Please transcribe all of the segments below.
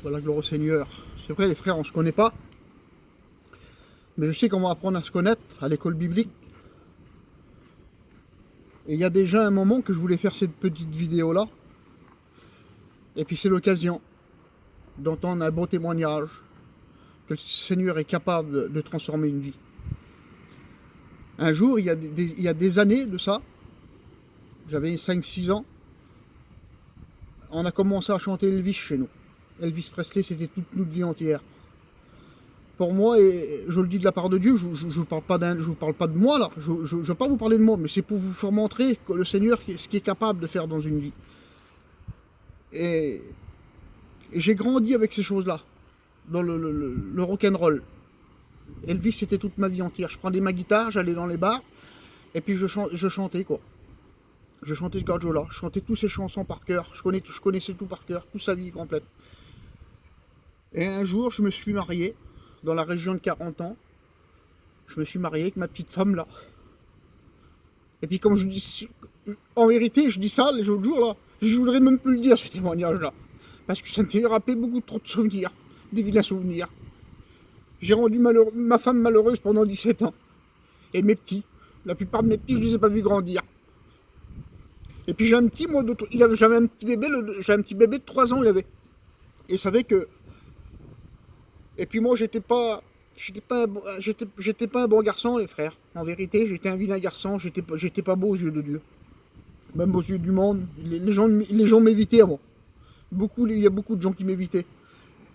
Voilà, gloire au Seigneur. C'est vrai, les frères, on ne se connaît pas. Mais je sais qu'on va apprendre à se connaître à l'école biblique. Et il y a déjà un moment que je voulais faire cette petite vidéo-là. Et puis c'est l'occasion d'entendre un beau témoignage que le Seigneur est capable de transformer une vie. Un jour, il y a des années de ça, j'avais 5-6 ans, on a commencé à chanter Elvis chez nous. Elvis Presley, c'était toute notre vie entière. Pour moi, et je le dis de la part de Dieu, je ne vous parle pas de moi là, je ne vais pas vous parler de moi, mais c'est pour vous faire montrer que le Seigneur, ce qu'il est capable de faire dans une vie. Et j'ai grandi avec ces choses-là, dans le rock'n'roll. Elvis, c'était toute ma vie entière. Je prenais ma guitare, j'allais dans les bars, et puis je chantais quoi. Je chantais ce gars-là, je chantais toutes ses chansons par cœur, je connaissais tout par cœur, toute sa vie complète. Et un jour, je me suis marié, dans la région de 40 ans, je me suis marié avec ma petite femme là. Et puis comme je dis, en vérité, je dis ça les autres jours là, je voudrais même plus le dire ce témoignage là, parce que ça me fait rappeler beaucoup trop de souvenirs, des vilains souvenirs. J'ai rendu ma femme malheureuse pendant 17 ans. Et mes petits, la plupart de mes petits, je ne les ai pas vus grandir. Et puis j'ai un petit, moi, j'avais un petit bébé de 3 ans, il avait. Et il savait que... Et puis moi, j'étais pas un bon garçon, les frères. En vérité, j'étais un vilain garçon, j'étais pas beau aux yeux de Dieu. Même aux yeux du monde. Les gens m'évitaient à moi. Il y a beaucoup de gens qui m'évitaient.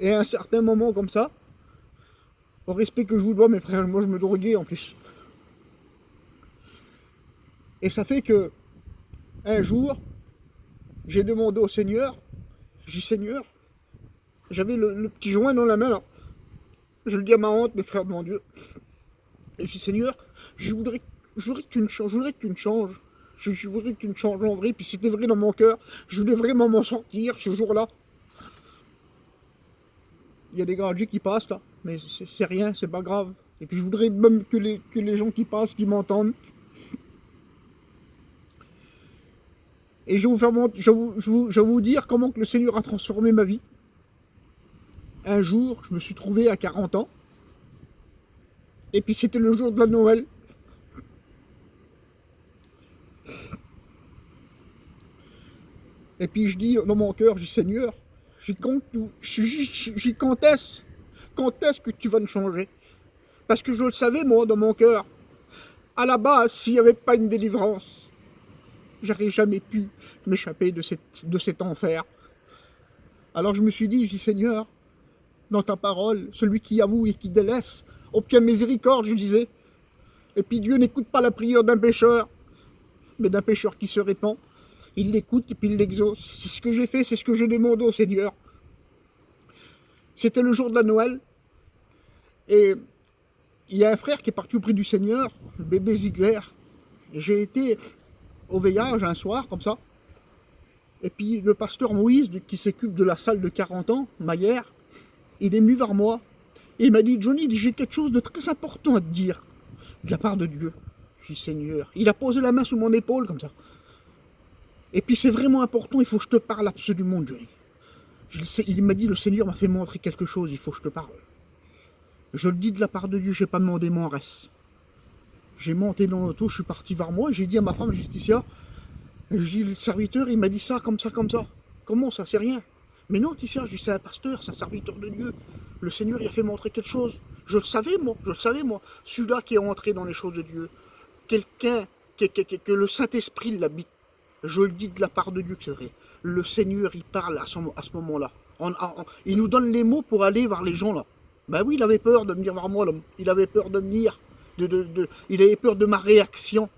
Et à un certain moment comme ça, au respect que je vous dois, mes frères, moi je me droguais en plus. Et ça fait que, un jour, j'ai demandé au Seigneur, j'ai dit Seigneur, j'avais le petit joint dans la main là. Je le dis à ma honte, mes frères devant Dieu. Et je dis Seigneur, je voudrais que tu me changes, je voudrais que tu me changes. Je voudrais que tu me changes en vrai, puis c'était vrai dans mon cœur, je voulais vraiment m'en sortir ce jour-là. Il y a des gadgets qui passent là, mais c'est rien, c'est pas grave. Et puis je voudrais même que les gens qui passent, qui m'entendent. Et je vais vous dire comment que le Seigneur a transformé ma vie. Un jour, je me suis trouvé à 40 ans. Et puis c'était le jour de la Noël. Et puis je dis dans mon cœur, je dis Seigneur, quand est-ce que tu vas me changer? Parce que je le savais moi dans mon cœur. À la base, s'il n'y avait pas une délivrance, j'aurais jamais pu m'échapper de cet enfer. Alors je me suis dit, Seigneur, dans ta parole, celui qui avoue et qui délaisse obtient miséricorde, je disais. Et puis Dieu n'écoute pas la prière d'un pécheur, mais d'un pécheur qui se répand. Il l'écoute et puis il l'exauce. C'est ce que j'ai fait, c'est ce que je demande au Seigneur. C'était le jour de la Noël. Et il y a un frère qui est parti auprès du Seigneur, le bébé Ziegler. Et j'ai été au veillage un soir, comme ça. Et puis le pasteur Moïse, qui s'occupe de la salle de 40 ans, Maillère, il est venu vers moi. Et il m'a dit, Johnny, j'ai quelque chose de très important à te dire, de la part de Dieu. Je dis, Seigneur. Il a posé la main sur mon épaule, comme ça. Et puis c'est vraiment important, il faut que je te parle absolument, Johnny. Il m'a dit, le Seigneur m'a fait montrer quelque chose, il faut que je te parle. Je le dis de la part de Dieu, je n'ai pas demandé mon reste. J'ai monté dans l'auto, je suis parti vers moi, j'ai dit à ma femme, Justicia, je dis, le serviteur, il m'a dit ça, comme ça, comme ça. Comment ça, c'est rien? Mais non, Ticia, je dis, c'est un pasteur, c'est un serviteur de Dieu. Le Seigneur, il a fait montrer quelque chose. Je le savais, moi. Celui-là qui est entré dans les choses de Dieu. Quelqu'un que le Saint-Esprit l'habite. Je le dis de la part de Dieu que c'est vrai. Le Seigneur, il parle à ce moment-là. Il nous donne les mots pour aller vers les gens, là. Ben oui, il avait peur de venir vers moi, l'homme. Il avait peur de venir. Il avait peur de ma réaction.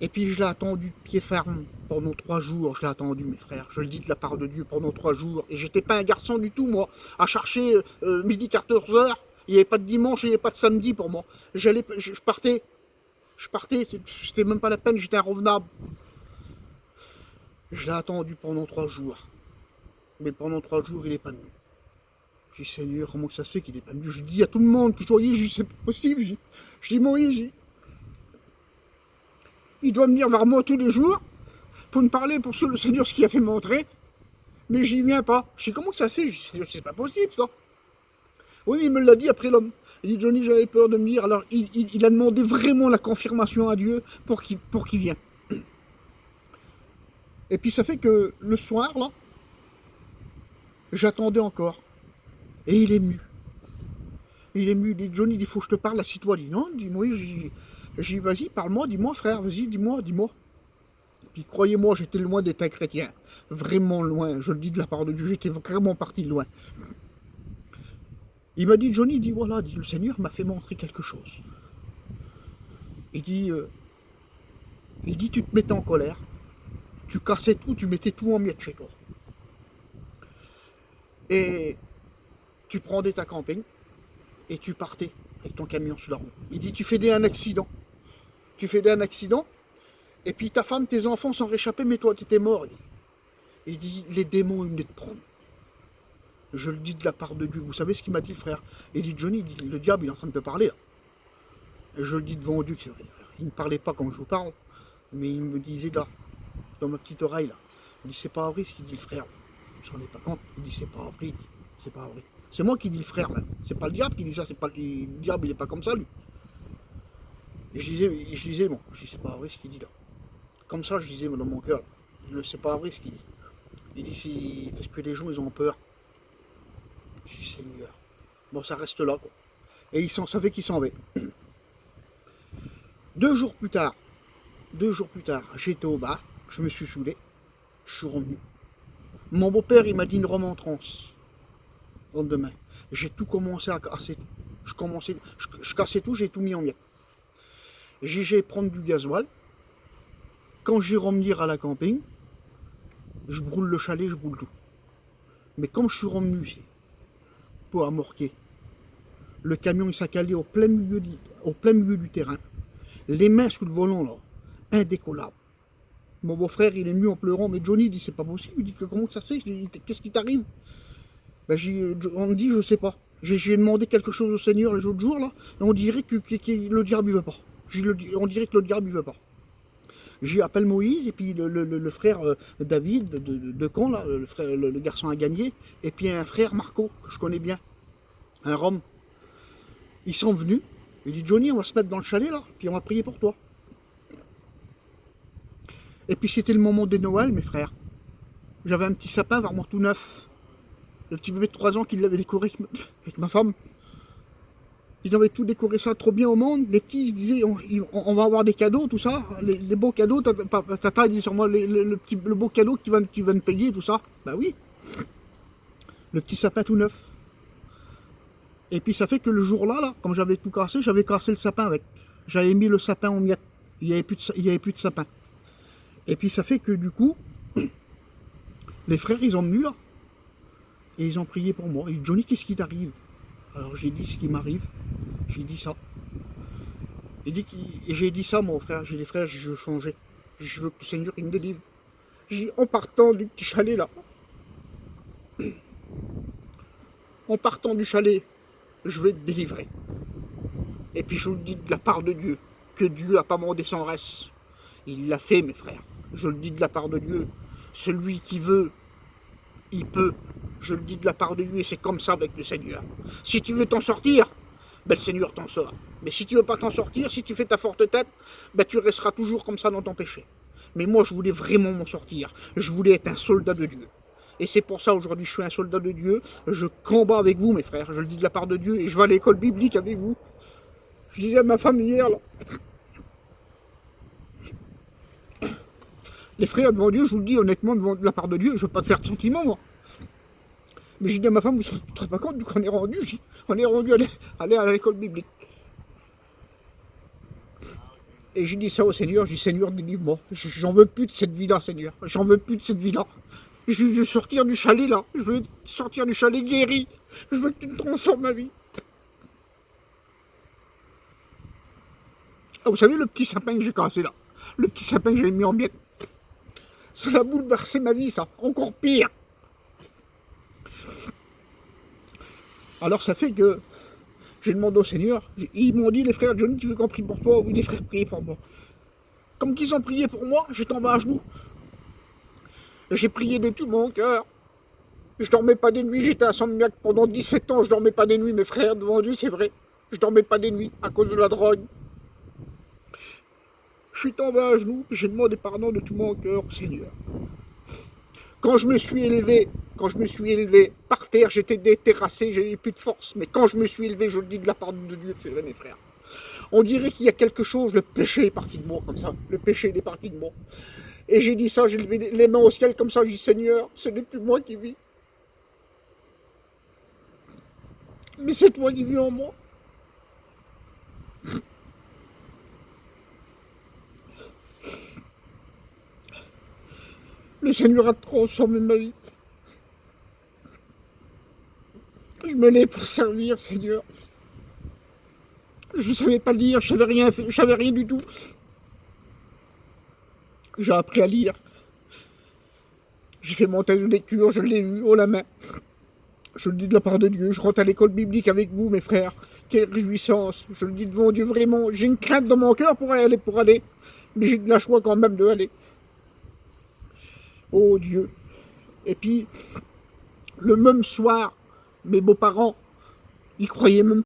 Et puis je l'ai attendu de pied ferme pendant 3 jours. Je l'ai attendu, mes frères. Je le dis de la part de Dieu pendant 3 jours. Et j'étais pas un garçon du tout, moi, à chercher midi 14h. Il n'y avait pas de dimanche, il n'y avait pas de samedi pour moi. Je partais, c'était même pas la peine, j'étais inrevenable. Je l'ai attendu pendant 3 jours. Mais pendant 3 jours, il n'est pas venu. Je dis, Seigneur, comment ça se fait qu'il n'est pas venu? Je dis à tout le monde que je voyais, je dis, c'est pas possible. Je dis, Moïse, il doit venir vers moi tous les jours pour me parler pour le Seigneur ce qu'il a fait montrer. mais j'y viens pas. Je sais comment ça c'est pas possible ça. Oui, il me l'a dit après l'homme. Il dit Johnny, j'avais peur de me dire. Alors il a demandé vraiment la confirmation à Dieu pour qu'il vienne. Et puis ça fait que le soir, là, j'attendais encore. Et il est ému. Il est ému, il dit Johnny, il faut que je te parle, assis-toi. Il dit non, dis-moi, j'ai dit vas-y, parle-moi, dis-moi frère, vas-y, dis-moi. Puis croyez-moi, j'étais loin d'être un chrétien. Vraiment loin, je le dis de la part de Dieu, j'étais vraiment parti de loin. Il m'a dit Johnny, il dit voilà, le Seigneur m'a fait montrer quelque chose. Il dit tu te mettais en colère, tu cassais tout, tu mettais tout en miettes chez toi. Et tu prenais ta camping et tu partais avec ton camion sur la route. Il dit tu faisais un accident. Et puis ta femme, tes enfants s'en réchappaient, mais toi tu étais mort. Il dit les démons ils venaient te prendre. Je le dis de la part de Dieu. Vous savez ce qu'il m'a dit le frère? Il dit Johnny, il dit, le diable il est en train de te parler là. Et je le dis devant Dieu que c'est vrai. Il ne parlait pas comme je vous parle, mais il me disait là, dans ma petite oreille là. Il dit c'est pas vrai ce qu'il dit le frère. Je m'en ai pas compte. Il dit c'est pas vrai. Il dit, c'est pas vrai. C'est moi qui dis le frère là. C'est pas le diable qui dit ça. C'est pas le diable, il est pas comme ça lui. Et je disais bon, je dis c'est pas vrai ce qu'il dit là. Comme ça je disais dans mon cœur. C'est pas vrai ce qu'il dit. Il dit c'est parce que les gens ils ont peur. Je dis Seigneur. Bon ça reste là quoi. Et il s'en savait qu'il s'en va. 2 jours plus tard, j'étais au bar, je me suis saoulé, je suis revenu. Mon beau-père, il m'a dit une remontrance. Le lendemain. J'ai tout commencé à casser. Je cassais tout, j'ai tout mis en miettes. J'ai prendre du gasoil. Quand j'ai revenir à la camping, je brûle le chalet, je brûle tout. Mais comme je suis revenu pour amorquer, le camion il s'est calé au plein milieu du terrain. Les mains sous le volant là, indécollables. Mon beau-frère il est venu en pleurant, mais Johnny il dit c'est pas possible, il dit comment ça se fait, qu'est-ce qui t'arrive? Ben, on me dit je sais pas. J'ai demandé quelque chose au Seigneur les autres jours là, et on dirait que le diable il veut pas. On dirait que le diable il veut pas. J'ai appelé Moïse et puis le frère David de Caen là, le garçon à gagner, et puis un frère Marco que je connais bien, un Rome. Ils sont venus. Il dit Johnny, on va se mettre dans le chalet là, puis on va prier pour toi. Et puis c'était le moment de Noël, mes frères. J'avais un petit sapin vraiment tout neuf. Le petit bébé de 3 ans qui l'avait décoré avec ma femme. Ils avaient tout décoré ça trop bien au monde. Les petits, ils se disaient, on va avoir des cadeaux, tout ça. Les beaux cadeaux, tata il dit sur moi, le beau cadeau que tu vas me payer, tout ça. Bah oui. Le petit sapin tout neuf. Et puis ça fait que le jour-là, comme j'avais tout cassé, j'avais cassé le sapin avec. J'avais mis le sapin en miettes. Il n'y avait plus de sapin. Et puis ça fait que du coup, les frères, ils ont venu là. Et ils ont prié pour moi. Ils disent, Johnny, qu'est-ce qui t'arrive? Alors j'ai dit ce qui m'arrive. J'ai dit ça. Et j'ai dit ça, mon frère. J'ai dit, frère, je veux changer. Je veux que le Seigneur, il me délivre. J'ai dit, en partant du petit chalet là. En partant du chalet, je vais te délivrer. Et puis je vous le dis de la part de Dieu, que Dieu n'a pas mandé sans reste. Il l'a fait, mes frères. Je le dis de la part de Dieu. Celui qui veut, il peut. Je le dis de la part de Dieu et c'est comme ça avec le Seigneur. Si tu veux t'en sortir, ben le Seigneur t'en sort. Mais si tu ne veux pas t'en sortir, si tu fais ta forte tête, ben tu resteras toujours comme ça dans ton péché. Mais moi, je voulais vraiment m'en sortir. Je voulais être un soldat de Dieu. Et c'est pour ça, aujourd'hui, je suis un soldat de Dieu. Je combats avec vous, mes frères. Je le dis de la part de Dieu. Et je vais à l'école biblique avec vous. Je disais à ma femme hier, là. Les frères, devant Dieu, je vous le dis honnêtement, de la part de Dieu, je ne veux pas te faire de sentiments, moi. Mais j'ai dit à ma femme, vous ne vous rendez pas compte qu'on est rendu, on est rendu aller à l'école biblique. Et j'ai dit ça au Seigneur, j'ai dit Seigneur, délivre-moi. J'en veux plus de cette vie-là, Seigneur. J'en veux plus de cette vie-là. Je veux sortir du chalet là. Je veux sortir du chalet guéri. Je veux que tu transformes ma vie. Ah, vous savez le petit sapin que j'ai cassé là. Le petit sapin que j'ai mis en miettes. Ça a bouleversé ma vie, ça. Encore pire. Alors ça fait que j'ai demandé au Seigneur. Ils m'ont dit, les frères, Johnny, tu veux qu'on prie pour toi? Oui, les frères, priez pour moi. Comme qu'ils ont prié pour moi, j'ai tombé à genoux. J'ai prié de tout mon cœur. Je dormais pas des nuits, j'étais insomniaque pendant 17 ans, je dormais pas des nuits, mes frères, devant Dieu, c'est vrai. Je dormais pas des nuits à cause de la drogue. Je suis tombé à genoux, puis j'ai demandé pardon de tout mon cœur au Seigneur. Quand je me suis élevé par terre, j'étais déterrassé, j'avais plus de force. Mais quand je me suis élevé, je le dis de la part de Dieu, c'est vrai, mes frères. On dirait qu'il y a quelque chose, le péché est parti de moi, comme ça. Le péché, il est parti de moi. Et j'ai dit ça, j'ai levé les mains au ciel, comme ça, j'ai dit, Seigneur, ce n'est plus moi qui vis. Mais c'est toi qui vis en moi. Le Seigneur a transformé ma vie. Je me lève pour servir, Seigneur. Je ne savais pas lire, je savais rien du tout. J'ai appris à lire. J'ai fait mon thèse de lecture, je l'ai eu haut la main. Je le dis de la part de Dieu, je rentre à l'école biblique avec vous, mes frères. Quelle réjouissance, je le dis devant Dieu, vraiment. J'ai une crainte dans mon cœur pour aller. Mais j'ai de la joie quand même de aller. Oh Dieu. Et puis, le même soir, mes beaux-parents, ils croyaient même